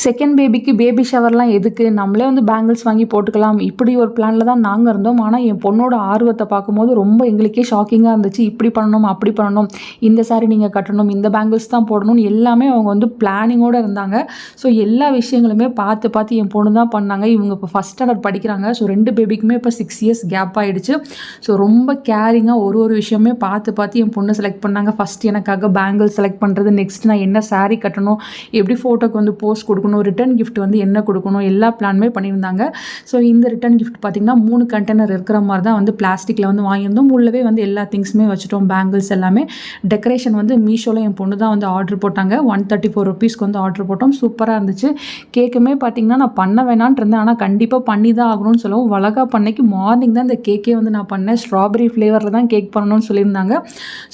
Second பேபிக்கு baby ஷவர்லாம் எதுக்கு, நம்மளே வந்து பேங்கிள்ஸ் வாங்கி போட்டுக்கலாம், இப்படி ஒரு பிளானில் தான் நாங்கள் இருந்தோம். ஆனால் என் பொண்ணோட ஆர்வத்தை பார்க்கும்போது ரொம்ப எங்களுக்கே ஷாக்கிங்காக இருந்துச்சு. இப்படி பண்ணணும், அப்படி பண்ணணும், இந்த சாரி நீங்கள் கட்டணும், இந்த பேங்கிள்ஸ் தான் போடணும்னு எல்லாமே அவங்க வந்து பிளானிங்கோடு இருந்தாங்க. ஸோ எல்லா விஷயங்களுமே பார்த்து பார்த்து என் பொண்ணு தான் பண்ணாங்க. இவங்க இப்போ ஃபஸ்ட் ஸ்டாண்டர்ட் படிக்கிறாங்க. ஸோ 2 பேபிக்குமே இப்போ 6 இயர்ஸ் கேப் ஆகிடுச்சு. ஸோ ரொம்ப கேரிங்காக ஒரு விஷயமே பார்த்து பார்த்து என் பொண்ணு செலக்ட் பண்ணாங்க. ஃபஸ்ட் எனக்காக பேங்கிள் செலக்ட் பண்ணுறது, நெக்ஸ்ட் நான் என்ன சாரி கட்டணும், எப்படி ஃபோட்டோக்கு வந்து போஸ்ட் கொடுக்கணும், ரிட்டன் கிஃப்ட் வந்து என்ன கொடுக்கணும், எல்லா பிளானுமே பண்ணியிருந்தாங்க. ஸோ இந்த ரிட்டன் கிஃப்ட் பார்த்திங்கன்னா 3 கண்டெய்னர் இருக்கிற மாதிரி தான் வந்து பிளாஸ்டிக்கில் வந்து வாங்கியிருந்தோம். உள்ளவே வந்து எல்லா திங்ஸுமே வச்சுட்டோம், பேங்கிள்ஸ் எல்லாமே. டெக்கரேஷன் வந்து மீஷோவில் என் பொண்ணு தான் வந்து ஆர்டர் போட்டாங்க. 134 ருபீஸ்க்கு வந்து ஆர்டர் போட்டோம். சூப்பராக இருந்துச்சு. கேக்குமே பார்த்திங்கன்னா நான் பண்ண வேணான்ட்டு இருந்தேன், ஆனால் கண்டிப்பாக பண்ணி தான் ஆகணும்னு சொல்லவும் வளகாப்பு அன்னைக்கு மார்னிங் தான் இந்த கேக்கே வந்து நான் பண்ணேன். ஸ்ட்ராபெரி ஃப்ளேவரில் தான் கேக் பண்ணணும்னு சொல்லியிருந்தாங்க.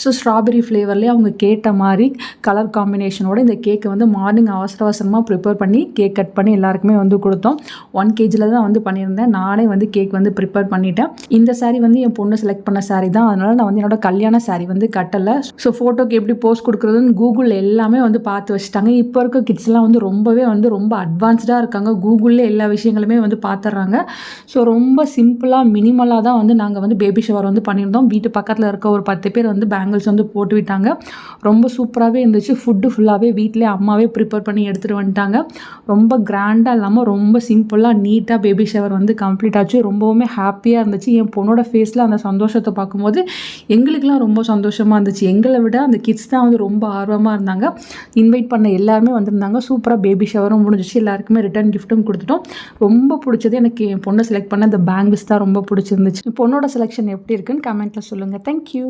ஸோ ஸ்ட்ராபெரி ஃப்ளேவர்லேயே அவங்க கேட்ட மாதிரி கலர் காம்பினேஷனோட இந்த கேக்கை வந்து மார்னிங் அவசரமாக ப்ரிப்பேர் பண்ணி கேக் கட் பண்ணி எல்லாருக்குமே வந்து கொடுத்தோம். 1 kgல தான் வந்து பண்ணியிருந்தேன். நானே வந்து கேக் வந்து ப்ரிப்பேர் பண்ணிட்டேன். இந்த சாரீ வந்து என் பொண்ணு செலக்ட் பண்ண சாரீ தான். அதனால் நான் வந்து என்னோட கல்யாண சாரீ வந்து கட்டலை. ஸோ ஃபோட்டோக்கு எப்படி போஸ்ட் கொடுக்குறதுன்னு கூகுளில் எல்லாமே வந்து பார்த்து வச்சுட்டாங்க. இப்போ இருக்க கிட்ஸ்லாம் வந்து ரொம்ப அட்வான்ஸ்டாக இருக்காங்க. கூகுளில் எல்லா விஷயங்களுமே வந்து பார்த்துட்றாங்க. ஸோ ரொம்ப சிம்பிளாக மினிமலாக தான் வந்து நாங்கள் வந்து பேபி ஷவர் வந்து பண்ணியிருந்தோம். வீட்டு பக்கத்தில் இருக்க ஒரு 10 பேர் வந்து பேங்கிள்ஸ் வந்து போட்டு விட்டாங்க. ரொம்ப சூப்பராகவே இருந்துச்சு. ஃபுட்டு ஃபுல்லாகவே வீட்டிலே அம்மாவே ப்ரிப்பேர் பண்ணி எடுத்துகிட்டு வந்துட்டாங்க. ரொம்ப கிராண்டாக இல்லாமல் ரொம்ப சிம்பிளாக நீட்டாக பேபி ஷவர் வந்து கம்ப்ளீட் ஆச்சு. ரொம்பவுமே ஹாப்பியாக இருந்துச்சு. என் பொண்ணோட ஃபேஸில் அந்த சந்தோஷத்தை பார்க்கும்போது எங்களுக்கெலாம் ரொம்ப சந்தோஷமாக இருந்துச்சு. எங்களை விட அந்த கிட்ஸ் தான் வந்து ரொம்ப ஆர்வமாக இருந்தாங்க. இன்வைட் பண்ண எல்லாருமே வந்திருந்தாங்க. சூப்பராக பேபி ஷவரும் முடிஞ்சிச்சு. எல்லாருக்குமே ரிட்டன் கிஃப்ட்டும் கொடுத்துட்டோம். ரொம்ப பிடிச்சது எனக்கு என் பொண்ணை செலக்ட் பண்ண அந்த பேங்கிள்ஸ் தான் ரொம்ப பிடிச்சிருந்துச்சு. பொண்ணோட செலெக்ஷன் எப்படி இருக்குன்னு கமெண்ட்டில் சொல்லுங்கள். தேங்க்யூ.